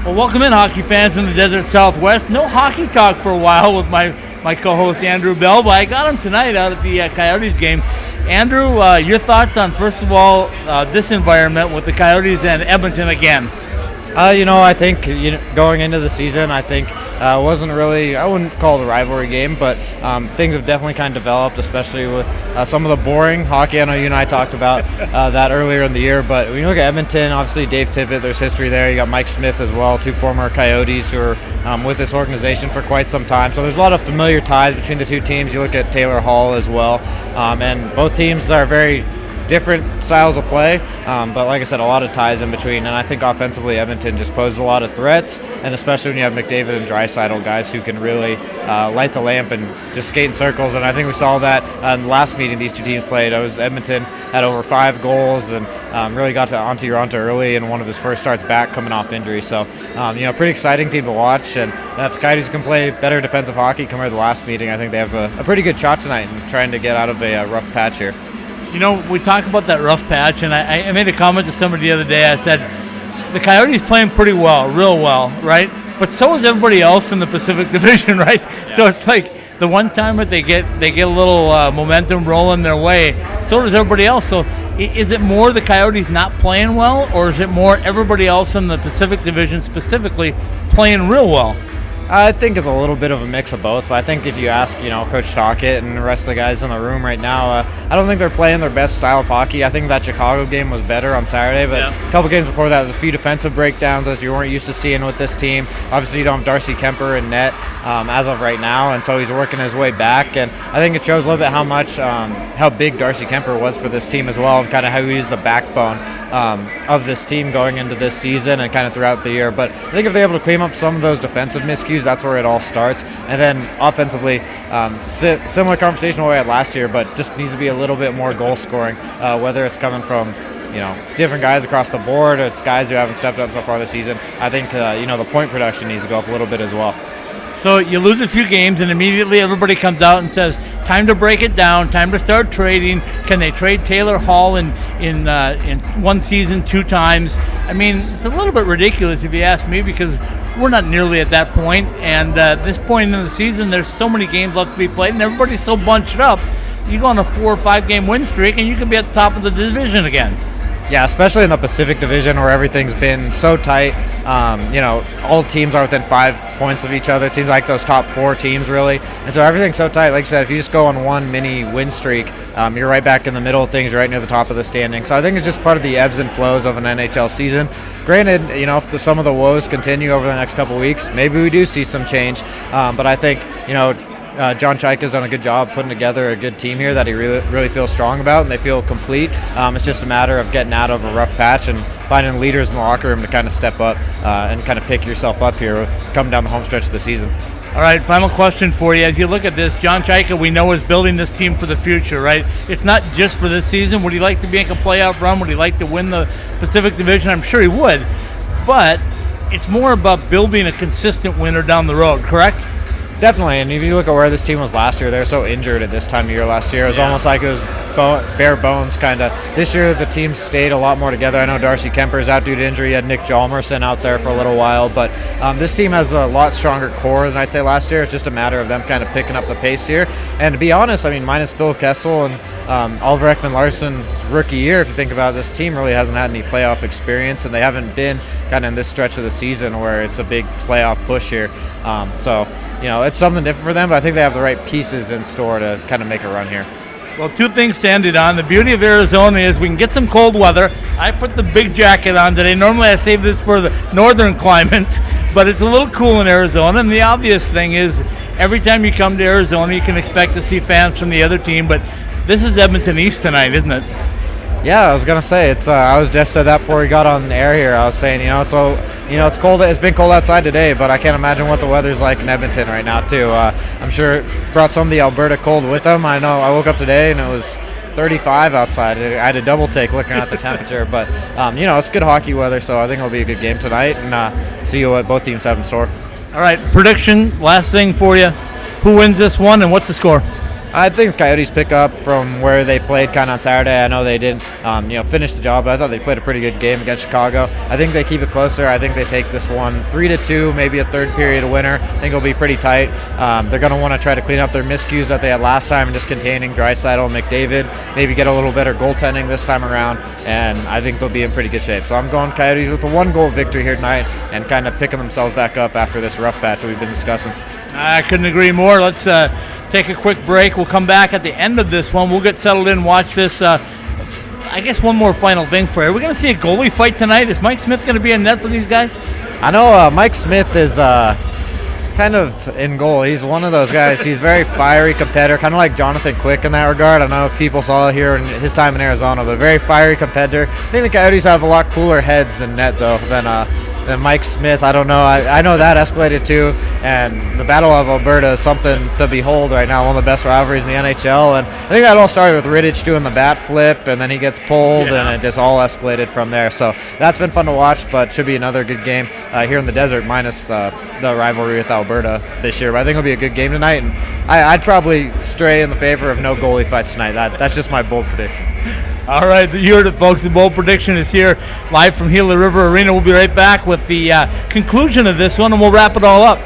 Well, welcome in, hockey fans in the Desert Southwest. No hockey talk for a while with my co-host Andrew Bell, but I got him tonight out at the Coyotes game. Andrew, your thoughts on, first of all, this environment with the Coyotes and Edmonton again? I think going into the season, I think wasn't really, I wouldn't call it a rivalry game, but things have definitely kind of developed, especially with some of the boring hockey. I know you and I talked about that earlier in the year, but when you look at Edmonton, obviously Dave Tippett, there's history there. You got Mike Smith as well, two former Coyotes who are with this organization for quite some time. So there's a lot of familiar ties between the two teams. You look at Taylor Hall as well, and both teams are very different styles of play, but like I said, a lot of ties in between. And I think offensively, Edmonton just poses a lot of threats, and especially when you have McDavid and Draisaitl, guys who can really light the lamp and just skate in circles. And I think we saw that in the last meeting these two teams played. Edmonton had over 5 goals and really got to Antti Raanta early in one of his first starts back coming off injury. So, pretty exciting team to watch. And if the Coyotes can play better defensive hockey compared to the last meeting, I think they have a pretty good shot tonight in trying to get out of a rough patch here. We talk about that rough patch, and I made a comment to somebody the other day. I said, the Coyotes playing pretty well, real well, right? But so is everybody else in the Pacific Division, right? Yeah. So it's like the one time that they get a little momentum rolling their way, so does everybody else. So is it more the Coyotes not playing well, or is it more everybody else in the Pacific Division specifically playing real well? I think it's a little bit of a mix of both, but I think if you ask, Coach Tocchet and the rest of the guys in the room right now, I don't think they're playing their best style of hockey. I think that Chicago game was better on Saturday, but a couple games before that, there's a few defensive breakdowns that you weren't used to seeing with this team. Obviously, you don't have Darcy Kemper in net as of right now, and so he's working his way back, and I think it shows a little bit how big Darcy Kemper was for this team as well, and kind of how he was the backbone of this team going into this season and kind of throughout the year. But I think if they're able to clean up some of those defensive miscues, that's where it all starts. And then offensively, similar conversation we had last year, but just needs to be a little bit more goal scoring, whether it's coming from different guys across the board, or it's guys who haven't stepped up so far this season. I think the point production needs to go up a little bit as well. So you lose a few games, and immediately everybody comes out and says, time to break it down, time to start trading. Can they trade Taylor Hall in one season 2 times? I mean, it's a little bit ridiculous if you ask me, because we're not nearly at that point. And at this point in the season, there's so many games left to be played, and everybody's so bunched up. You go on a 4 or 5 game win streak, and you can be at the top of the division again. Yeah, especially in the Pacific Division where everything's been so tight. All teams are within 5 points of each other. It seems like those top 4 teams, really. And so everything's so tight. Like I said, if you just go on one mini win streak, you're right back in the middle of things. You're right near the top of the standing. So I think it's just part of the ebbs and flows of an NHL season. Granted, if some of the woes continue over the next couple of weeks, maybe we do see some change. But I think, John Chaika's done a good job putting together a good team here that he really feels strong about, and they feel complete. It's just a matter of getting out of a rough patch and finding leaders in the locker room to kind of step up and kind of pick yourself up here with coming down the home stretch of the season. All right, final question for you. As you look at this, John Chaika, we know, is building this team for the future, right? It's not just for this season. Would he like to make a playoff run? Would he like to win the Pacific Division? I'm sure he would. But it's more about building a consistent winner down the road, correct? Definitely, and if you look at where this team was last year, they were so injured at this time of year last year. It was almost like it was bare bones kind of. This year, the team stayed a lot more together. I know Darcy Kemper's out due to injury. You had Nick Hjalmarsson out there for a little while, but this team has a lot stronger core than I'd say last year. It's just a matter of them kind of picking up the pace here. And to be honest, minus Phil Kessel and Oliver Ekman-Larsson's rookie year, if you think about it, this team really hasn't had any playoff experience, and they haven't been kind of in this stretch of the season where it's a big playoff push here. It's something different for them, but I think they have the right pieces in store to kind of make a run here. Well, 2 things stand it on. The beauty of Arizona is we can get some cold weather. I put the big jacket on today. Normally I save this for the northern climates, but it's a little cool in Arizona. And the obvious thing is every time you come to Arizona, you can expect to see fans from the other team. But this is Edmonton East tonight, isn't it? Yeah, I was gonna say it's. I was just said that before we got on the air here. I was saying, it's cold. It's been cold outside today, but I can't imagine what the weather's like in Edmonton right now too. I'm sure it brought some of the Alberta cold with them. I know. I woke up today and it was 35 outside. I had a double take looking at the temperature, but it's good hockey weather, so I think it'll be a good game tonight, and see what both teams have in store. All right, prediction. Last thing for you: who wins this one, and what's the score? I think Coyotes pick up from where they played kind of on Saturday. I know they didn't, finish the job, but I thought they played a pretty good game against Chicago. I think they keep it closer. I think they take this one 3-2, maybe a third period winner. I think it'll be pretty tight. They're going to want to try to clean up their miscues that they had last time and just containing Draisaitl and McDavid. Maybe get a little better goaltending this time around, and I think they'll be in pretty good shape. So I'm going Coyotes with a 1-goal victory here tonight and kind of picking themselves back up after this rough patch that we've been discussing. I couldn't agree more. Let's take a quick break. We'll come back at the end of this one. We'll get settled in, watch this. I guess one more final thing for you. Are we going to see a goalie fight tonight? Is Mike Smith going to be in net for these guys? I know Mike Smith is kind of in goal. He's one of those guys. He's very fiery competitor, kind of like Jonathan Quick in that regard. I know people saw it here in his time in Arizona, but very fiery competitor. I think the Coyotes have a lot cooler heads in net, though, than Mike Smith. I don't know. I know that escalated too, and the Battle of Alberta is something to behold right now. One of the best rivalries in the NHL, and I think that all started with Rittich doing the bat flip, and then he gets pulled, and it just all escalated from there. So that's been fun to watch, but should be another good game here in the desert, minus the rivalry with Alberta this year. But I think it'll be a good game tonight, and I'd probably stray in the favor of no goalie fights tonight. That's just my bold prediction. All right, you heard it, folks. The bold prediction is here live from Gila River Arena. We'll be right back with the conclusion of this one, and we'll wrap it all up.